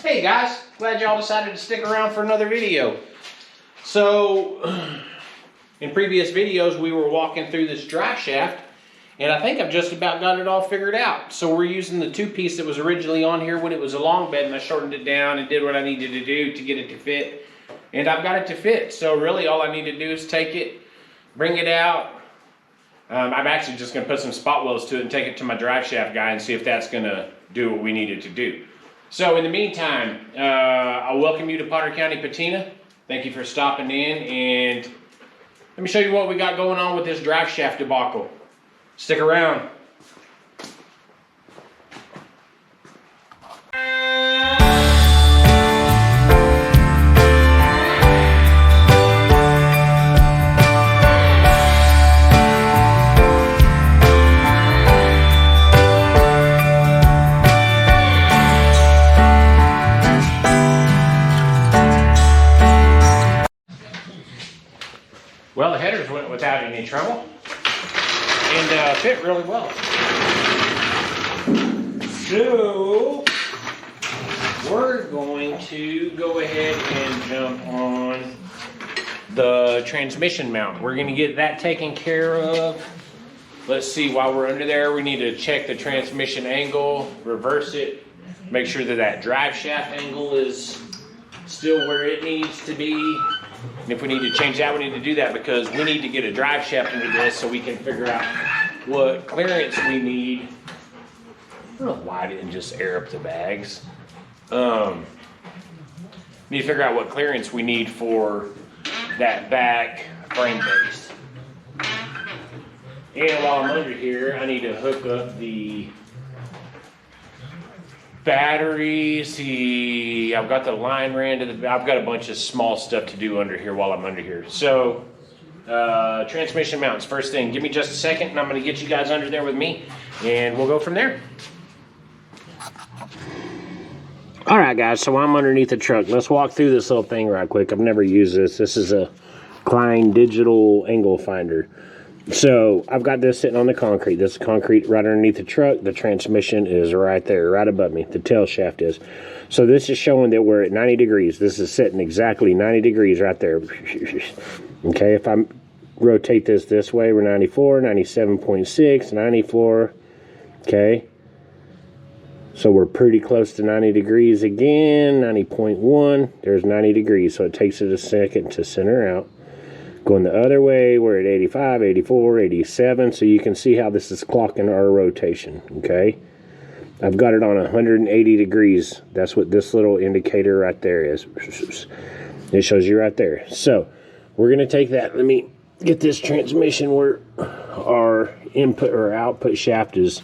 Hey guys, glad y'all decided to stick around for another video. So, in previous videos we were walking through this drive shaft, and I think I've just about got it all figured out. So we're using the two-piece that was originally on here when it was a long bed, and I shortened it down and did what I needed to do to get it to fit. And I've got it to fit, so really all I need to do is take it, bring it out. I'm actually just going to put some spot welds to it and take it to my drive shaft guy and see if that's going to do what we need it to do. So in the meantime, I'll welcome you to Potter County Patina. Thank you for stopping in, and let me show you what we got going on with this drive shaft debacle. Stick around. Well, the headers went without any trouble and fit really well. So we're going to go ahead and jump on the transmission mount. We're going to get that taken care of. Let's see, while we're under there, we need to check the transmission angle, reverse it, make sure that that drive shaft angle is still where it needs to be. And if we need to change that, we need to do that because we need to get a drive shaft into this so we can figure out what clearance we need. I don't know why I didn't just air up the bags. Need to figure out what clearance we need for that back frame base. And while I'm under here, I need to hook up the battery. See, I've got the line ran to the, I've got a bunch of small stuff to do under here while I'm under here. So, transmission mounts, first thing. Give me just a second and I'm going to get you guys under there with me and we'll go from there. All right, guys, so I'm underneath the truck. Let's walk through this little thing right quick. I've never used this. This is a Klein digital angle finder. So I've got this sitting on the concrete. This is concrete right underneath the truck. The transmission is right there, right above me. The tail shaft is. So this is showing that we're at 90 degrees. This is sitting exactly 90 degrees right there. Okay, if I rotate this way, we're 94, 97.6, 94. Okay. So we're pretty close to 90 degrees again, 90.1. There's 90 degrees, so it takes it a second to center out. Going the other way, we're at 85, 84, 87, so you can see how this is clocking our rotation, okay? I've got it on 180 degrees. That's what this little indicator right there is. It shows you right there. So, we're going to take that. Let me get this transmission where our input or output shaft is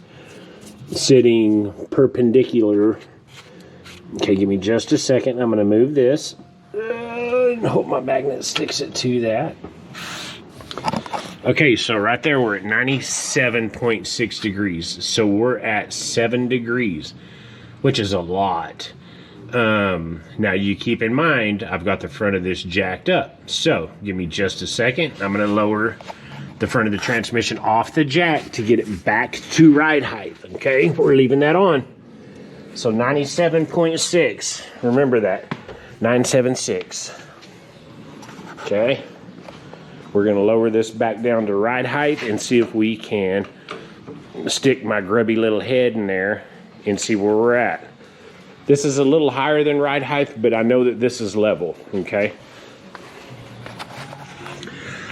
sitting perpendicular. Okay, give me just a second. I'm going to move this. And hope my magnet sticks it to that. Okay, so right there we're at 97.6 degrees. So we're at 7 degrees, which is a lot. Now you keep in mind, I've got the front of this jacked up. So give me just a second. I'm going to lower the front of the transmission off the jack to get it back to ride height. Okay, we're leaving that on. So 97.6. Remember that. 976. Okay, we're going to lower this back down to ride height and see if we can stick my grubby little head in there and see where we're at. This is a little higher than ride height, but I know that this is level, okay?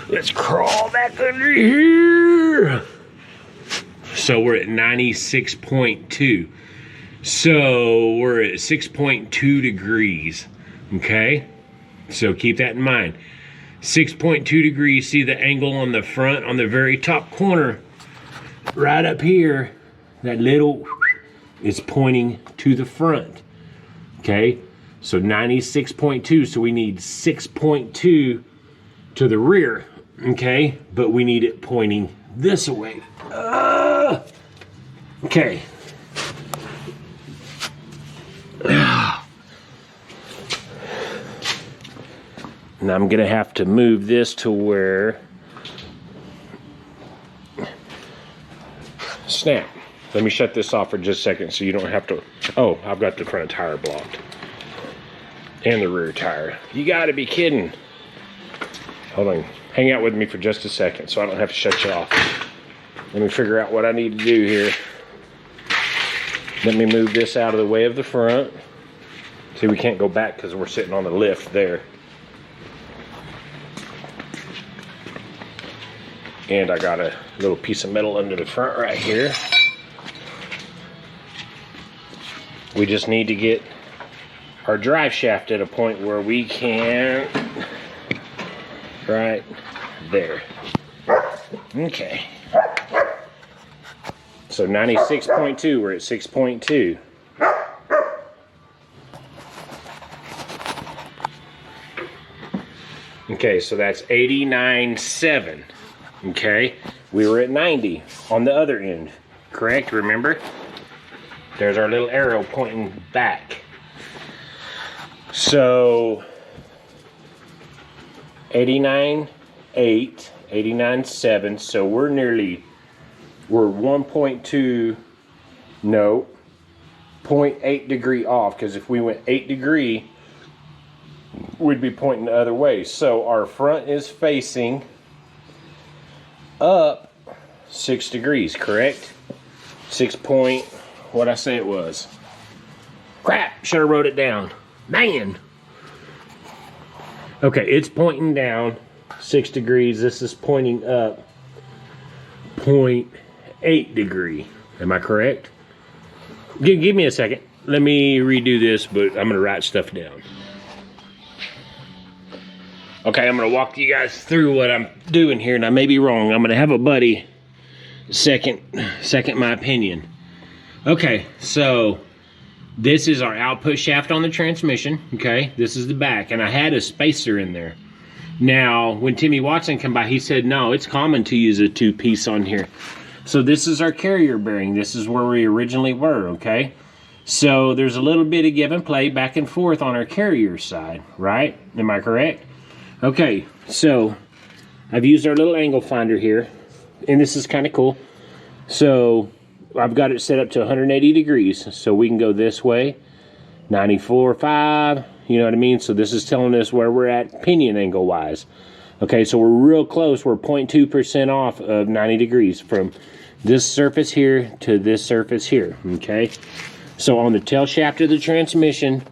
Let's crawl back under here. So we're at 96.2. So we're at 6.2 degrees, okay? So keep that in mind. 6.2 degrees, see the angle on the front, on the very top corner, right up here, that little is pointing to the front, okay? So 96.2, so we need 6.2 to the rear, okay? But we need it pointing this way. Okay. And I'm going to have to move this to where... Snap. Let me shut this off for just a second so you don't have to... Oh, I've got the front tire blocked. And the rear tire. You gotta be kidding. Hold on. Hang out with me for just a second so I don't have to shut you off. Let me figure out what I need to do here. Let me move this out of the way of the front. See, we can't go back because we're sitting on the lift there. And I got a little piece of metal under the front right here. We just need to get our drive shaft at a point where we can, right there. Okay. So 96.2, we're at 6.2. Okay, so that's 89.7. Okay, we were at 90 on the other end, correct? Remember? There's our little arrow pointing back. So 89.8, 89.7. So we're 1.2, no, 0.8 degree off, because if we went 8 degree, we'd be pointing the other way. So our front is facing up 6 degrees, correct? 6 point, what'd I say it was? Crap, should have wrote it down. Man. Okay, it's pointing down 6 degrees. This is pointing up 0.8 degree. Am I correct? Give me a second. Let me redo this, but I'm gonna write stuff down. Okay, I'm gonna walk you guys through what I'm doing here, and I may be wrong. I'm gonna have a buddy second my opinion. Okay, so this is our output shaft on the transmission. Okay, this is the back, and I had a spacer in there. Now, when Timmy Watson came by, he said, no, it's common to use a 2-piece on here. So this is our carrier bearing. This is where we originally were, okay? So there's a little bit of give and play back and forth on our carrier side, right? Am I correct? Okay, so I've used our little angle finder here, and this is kind of cool. So I've got it set up to 180 degrees, so we can go this way, 94.5, you know what I mean? So this is telling us where we're at pinion angle wise. Okay, so we're real close. We're 0.2% off of 90 degrees from this surface here to this surface here, okay? So on the tail shaft of the transmission,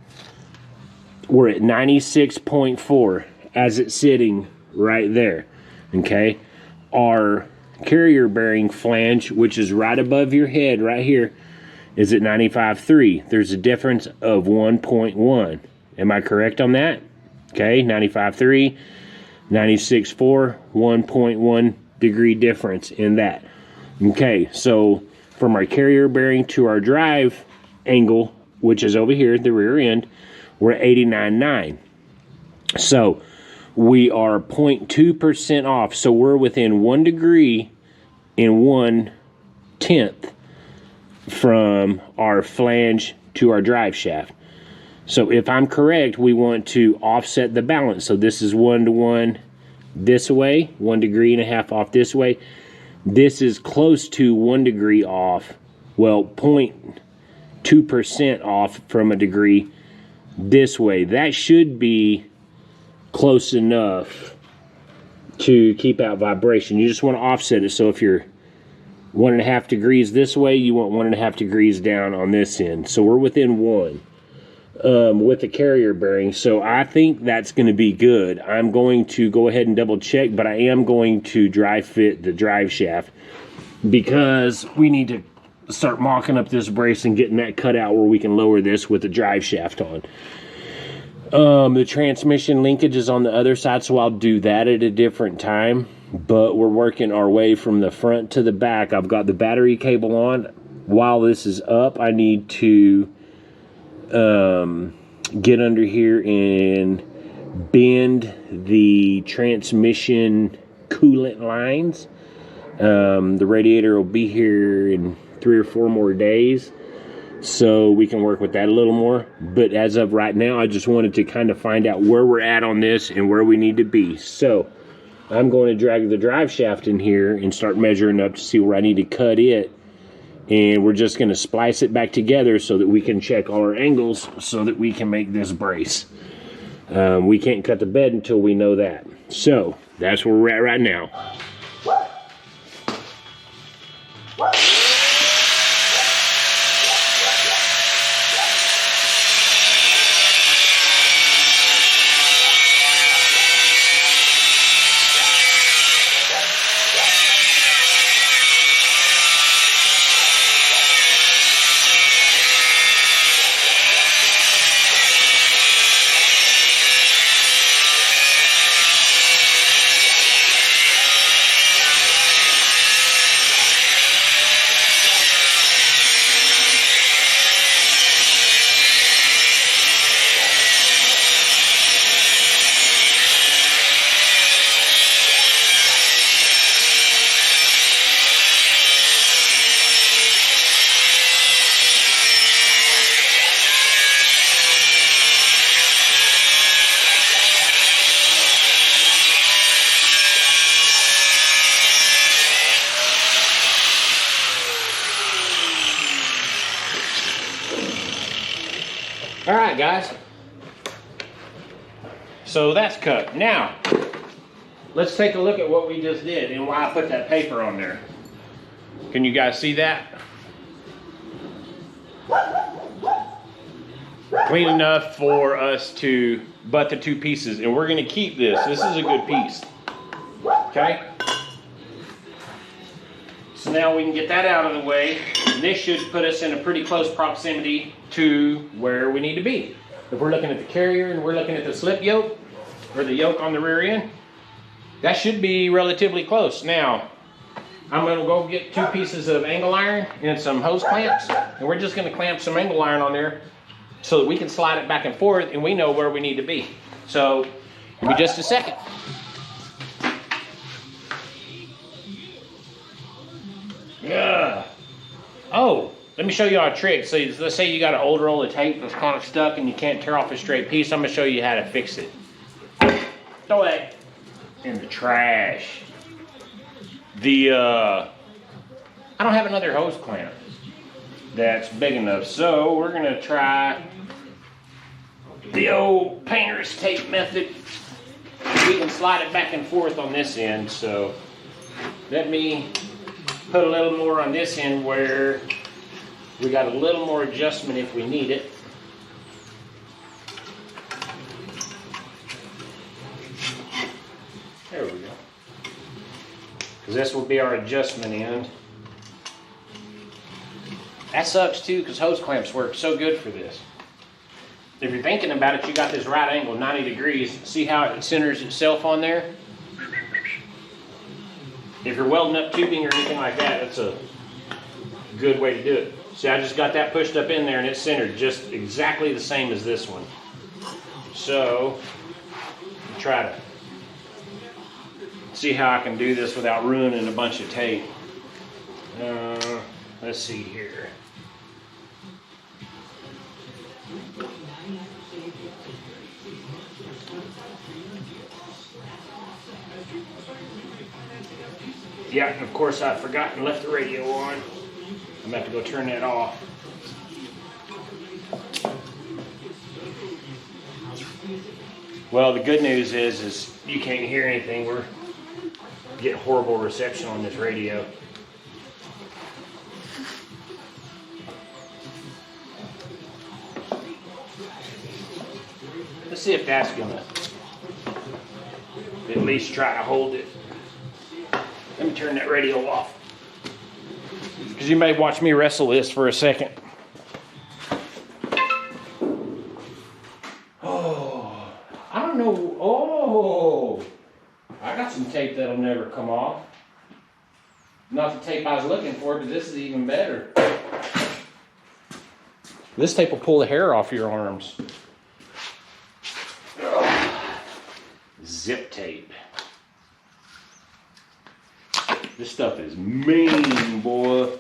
we're at 96.4 as it's sitting right there, okay? Our carrier bearing flange, which is right above your head right here, is at 95.3. There's a difference of 1.1. Am I correct on that? Okay, 95.3, 96.4, 1.1 degree difference in that. Okay, so from our carrier bearing to our drive angle, which is over here at the rear end, we're at 89.9. So we are 0.2% off. So we're within 1 degree and 1/10 from our flange to our drive shaft. So if I'm correct, we want to offset the balance. So this is 1 to 1 this way, 1.5 degrees off this way. This is close to 1 degree off, well, 0.2% off from a degree this way. That should be close enough to keep out vibration. You just want to offset it. So if you're 1.5 degrees this way, you want 1.5 degrees down on this end. So we're within 1 with the carrier bearing. So I think that's going to be good. I'm going to go ahead and double check, but I am going to dry fit the drive shaft because we need to start mocking up this brace and getting that cut out where we can lower this with the drive shaft on. The transmission linkage is on the other side, so I'll do that at a different time. But we're working our way from the front to the back. I've got the battery cable on. While this is up, I need to get under here and bend the transmission coolant lines. The radiator will be here in 3 or 4 more days, so we can work with that a little more. But as of right now, I just wanted to kind of find out where we're at on this and where we need to be. So I'm going to drag the drive shaft in here and start measuring up to see where I need to cut it. And we're just going to splice it back together so that we can check all our angles so that we can make this brace. We can't cut the bed until we know that. So that's where we're at right now. All right, guys. So that's cut. Now, let's take a look at what we just did and why I put that paper on there. Can you guys see that? Clean enough for us to butt the two pieces, and we're gonna keep this. This is a good piece, okay? So now we can get that out of the way. And this should put us in a pretty close proximity to where we need to be. If we're looking at the carrier and we're looking at the slip yoke, or the yoke on the rear end, that should be relatively close. Now, I'm gonna go get 2 pieces of angle iron and some hose clamps, and we're just gonna clamp some angle iron on there so that we can slide it back and forth and we know where we need to be. So, give me just a second. Yeah. Oh, let me show you our trick. So let's say you got an old roll of tape that's kind of stuck and you can't tear off a straight piece. I'm gonna show you how to fix it. Throw that in the trash. I don't have another hose clamp that's big enough, so we're gonna try the old painter's tape method. We can slide it back and forth on this end, so let me put a little more on this end where we got a little more adjustment if we need it. There we go. Because this will be our adjustment end. That sucks too, because hose clamps work so good for this. If you're thinking about it, you got this right angle, 90 degrees. See how it centers itself on there? If you're welding up tubing or anything like that, that's a good way to do it. See, I just got that pushed up in there and it's centered just exactly the same as this one. So, try to see how I can do this without ruining a bunch of tape. Let's see here. Yeah, of course I forgot and left the radio on. I'm gonna have to go turn that off. Well, the good news is you can't hear anything. We're getting horrible reception on this radio. Let's see if that's gonna at least try to hold it. Let me turn that radio off, because you may watch me wrestle this for a second. Oh, I don't know. Oh, I got some tape that'll never come off. Not the tape I was looking for, but this is even better. This tape will pull the hair off your arms. Zip tape. This stuff is mean, boy.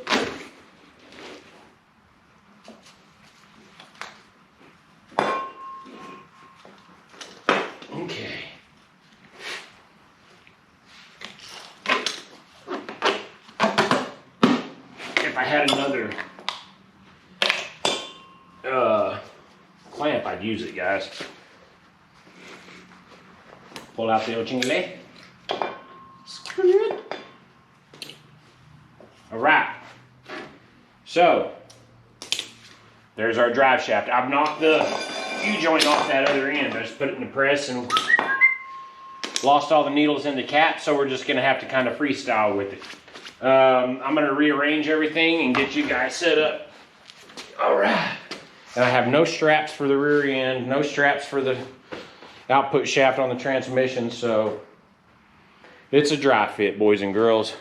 Okay. If I had another clamp, I'd use it, guys. Pull out the old jingle. All right. So, there's our drive shaft. I've knocked the U-joint off that other end. I just put it in the press and lost all the needles in the cap, so we're just gonna have to kind of freestyle with it. I'm gonna rearrange everything and get you guys set up. All right. And I have no straps for the rear end, no straps for the output shaft on the transmission, so it's a dry fit, boys and girls.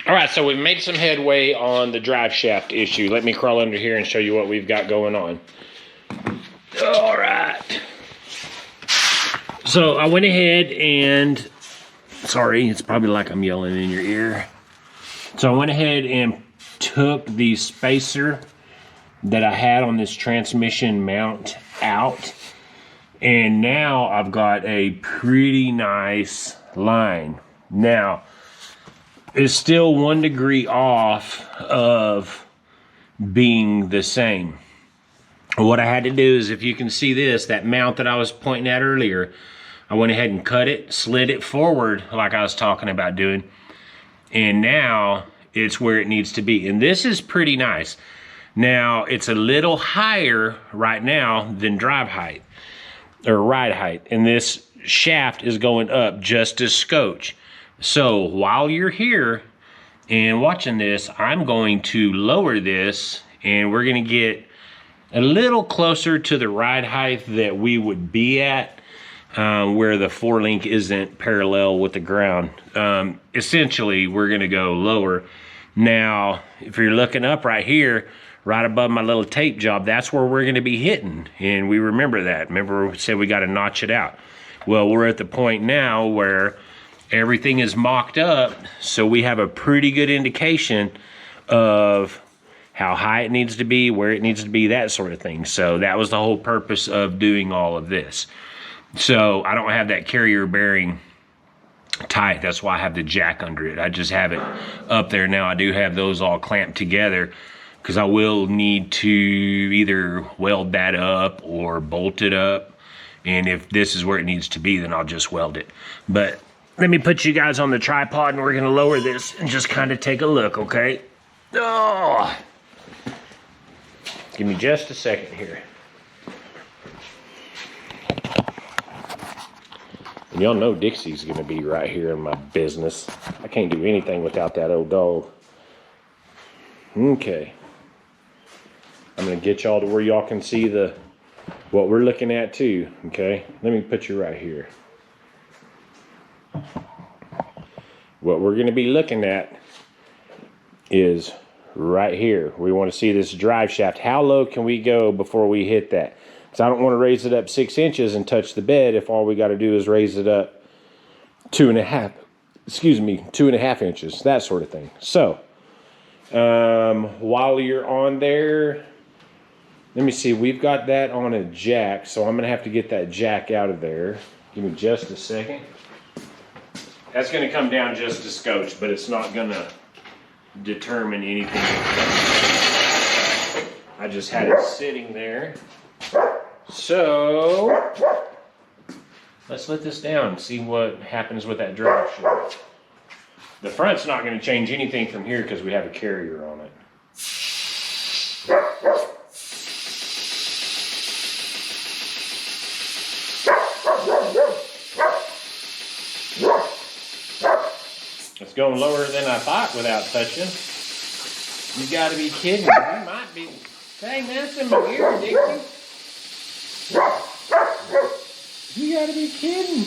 All right, so we've made some headway on the drive shaft issue. Let me crawl under here and show you what we've got going on. All right. So I went ahead and, sorry, it's probably like I'm yelling in your ear. So I went ahead and took the spacer that I had on this transmission mount out. And now I've got a pretty nice line. Now, it's still 1 degree off of being the same. What I had to do is, if you can see this, that mount that I was pointing at earlier, I went ahead and cut it, slid it forward like I was talking about doing, and now it's where it needs to be. And this is pretty nice. Now, it's a little higher right now than drive height, or ride height, and this shaft is going up just a scotch. So while you're here and watching this, I'm going to lower this, and we're going to get a little closer to the ride height that we would be at, where the 4-link isn't parallel with the ground. Essentially, we're going to go lower. Now, if you're looking up right here, right above my little tape job, that's where we're going to be hitting. And we remember that. Remember we said we got to notch it out. Well, we're at the point now where everything is mocked up, so we have a pretty good indication of how high it needs to be, where it needs to be, that sort of thing. So that was the whole purpose of doing all of this. So I don't have that carrier bearing tight. That's why I have the jack under it. I just have it up there now. I do have those all clamped together because I will need to either weld that up or bolt it up. And if this is where it needs to be, then I'll just weld it. But let me put you guys on the tripod and we're gonna lower this and just kind of take a look, okay? Oh, give me just a second here. And y'all know Dixie's gonna be right here in my business. I can't do anything without that old dog. Okay. I'm gonna get y'all to where y'all can see what we're looking at too, okay? Let me put you right here. What we're gonna be looking at is right here. We wanna see this drive shaft. How low can we go before we hit that? Because I don't wanna raise it up 6 inches and touch the bed if all we gotta do is raise it up 2.5 inches, that sort of thing. So, while you're on there, let me see, we've got that on a jack, so I'm gonna have to get that jack out of there. Give me just a second. That's gonna come down just a scotch, but it's not gonna determine anything. I just had it sitting there. So, let's let this down and see what happens with that drive shaft. The front's not gonna change anything from here because we have a carrier on it. It's going lower than I thought without touching. You gotta be kidding me. You might be. Dang, that's in my ear, Dixie. You gotta be kidding.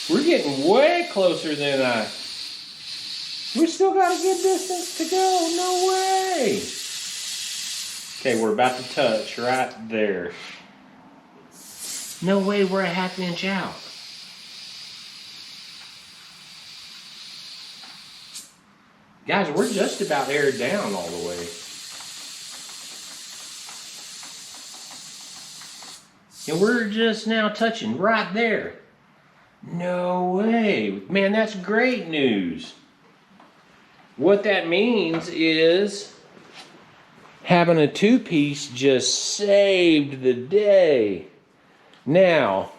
We're getting way closer than we still got a good distance to go. No way. Okay, we're about to touch right there. No way we're a ½ inch out. Guys, we're just about aired down all the way. And we're just now touching right there. No way. Man, that's great news. What that means is having a 2-piece just saved the day. Now,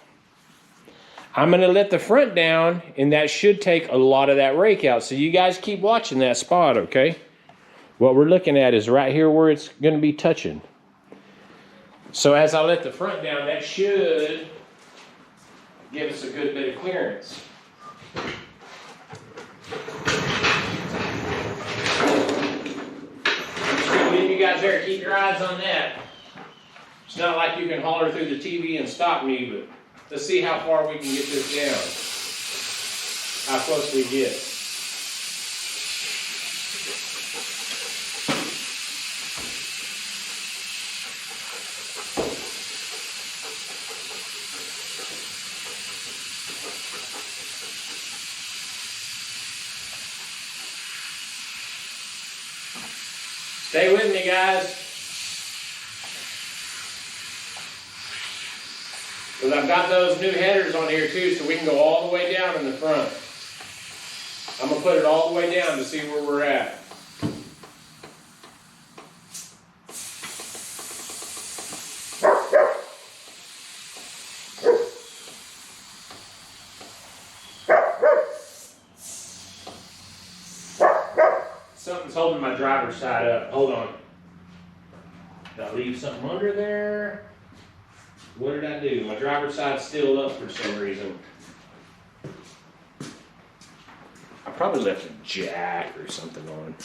I'm going to let the front down, and that should take a lot of that rake out. So you guys keep watching that spot, okay? What we're looking at is right here where it's going to be touching. So as I let the front down, that should give us a good bit of clearance. Leave you guys there. Keep your eyes on that. It's not like you can holler through the TV and stop me, but let's see how far we can get this down. How close we get. Stay with me, guys. Because I've got those new headers on here too, so we can go all the way down in the front. I'm going to put it all the way down to see where we're at. Something's holding my driver's side up. Hold on. Did I leave something under there? What did I do? My driver's side's still up for some reason. I probably left a jack or something on.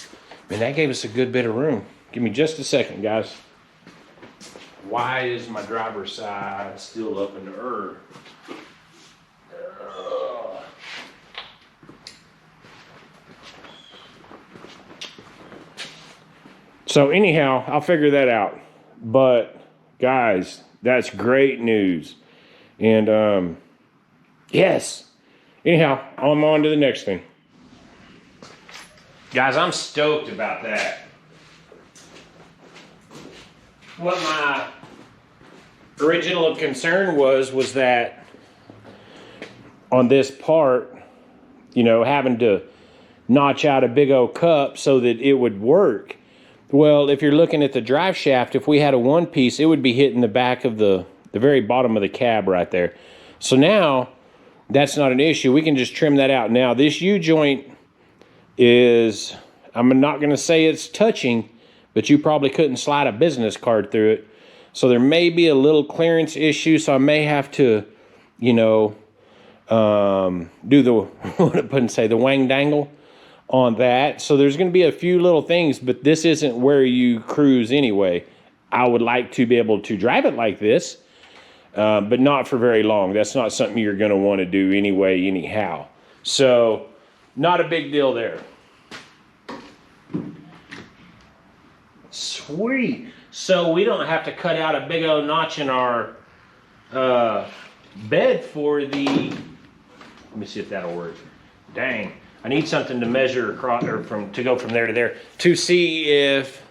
Man, that gave us a good bit of room. Give me just a second, guys. Why is my driver's side still up in the earth? So anyhow, I'll figure that out. But guys, that's great news. And yes. Anyhow, I'm on to the next thing. Guys, I'm stoked about that. What my original concern was that on this part, you know, having to notch out a big old cup so that it would work. Well, if you're looking at the drive shaft, if we had a one piece, it would be hitting the back of the very bottom of the cab right there. So now that's not an issue. We can just trim that out. Now this U-joint is, I'm not going to say it's touching, but you probably couldn't slide a business card through it. So there may be a little clearance issue. So I may have to, you know, do the, what I wouldn't say, the wang dangle on that. So there's going to be a few little things, but this isn't where you cruise anyway. I would like to be able to drive it like this, but not for very long. That's not something you're going to want to do anyway, anyhow. So not a big deal there. Sweet. So we don't have to cut out a big old notch in our bed for the, let me see if that'll work. Dang. I need something to measure across, or to go from there to there, to see if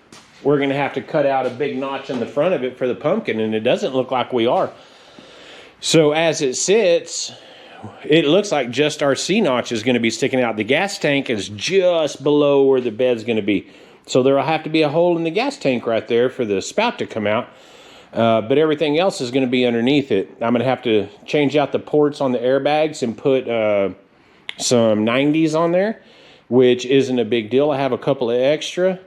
we're going to have to cut out a big notch in the front of it for the pumpkin, and it doesn't look like we are. So as it sits, it looks like just our C-notch is going to be sticking out. The gas tank is just below where the bed's going to be. So there will have to be a hole in the gas tank right there for the spout to come out. But everything else is going to be underneath it. I'm going to have to change out the ports on the airbags and put some 90s on there, which isn't a big deal. I have a couple of extra.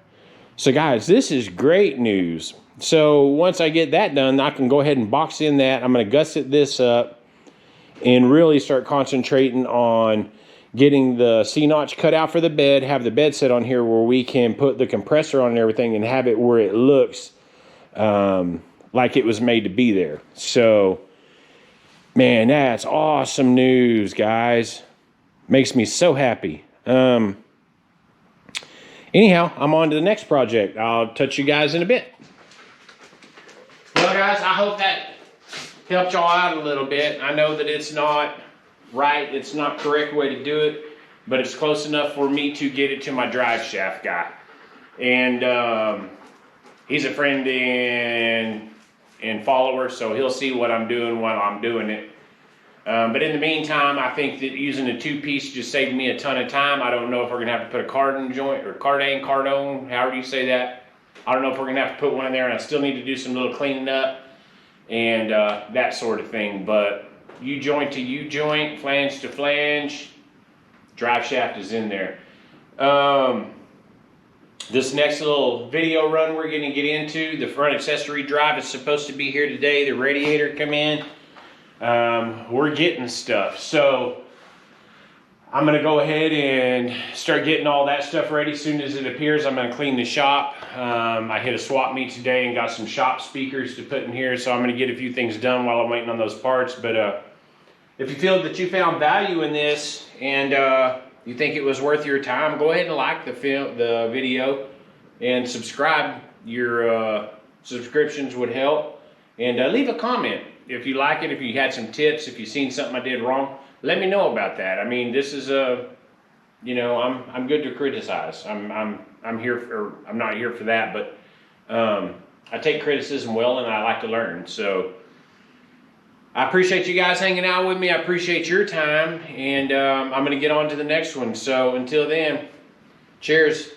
So guys, this is great news. So once I get that done, I can go ahead and box in that. I'm going to gusset this up and really start concentrating on getting the C-notch cut out for the bed, have the bed set on here where we can put the compressor on and everything and have it where it looks like it was made to be there. So, man, that's awesome news, guys. Makes me so happy. Anyhow, I'm on to the next project. I'll touch you guys in a bit. Well, guys, I hope that helped y'all out a little bit. I know that it's not right, it's not correct way to do it, but it's close enough for me to get it to my drive shaft guy. And he's a friend and follower, so he'll see what I'm doing while I'm doing it. But in the meantime, I think that using a two-piece just saved me a ton of time. I don't know if we're going to have to put a cardon joint or cardone, however you say that. I don't know if we're going to have to put one in there, and I still need to do some little cleaning up and that sort of thing. But U-joint to U-joint, flange to flange. Drive shaft is in there. This next little video run we're going to get into, the front accessory drive is supposed to be here today. The radiator come in. We're getting stuff. So I'm going to go ahead and start getting all that stuff ready. As soon as it appears, I'm going to clean the shop. I hit a swap meet today and got some shop speakers to put in here. So I'm going to get a few things done while I'm waiting on those parts. But if you feel that you found value in this and you think it was worth your time, go ahead and like the video and subscribe. Your subscriptions would help. And leave a comment if you like it, if you had some tips, if you've seen something I did wrong. Let me know about that. I mean, this is you know, I'm good to criticize. I'm here for, I'm not here for that, but I take criticism well and I like to learn. So I appreciate you guys hanging out with me. I appreciate your time, and I'm going to get on to the next one. So until then, cheers.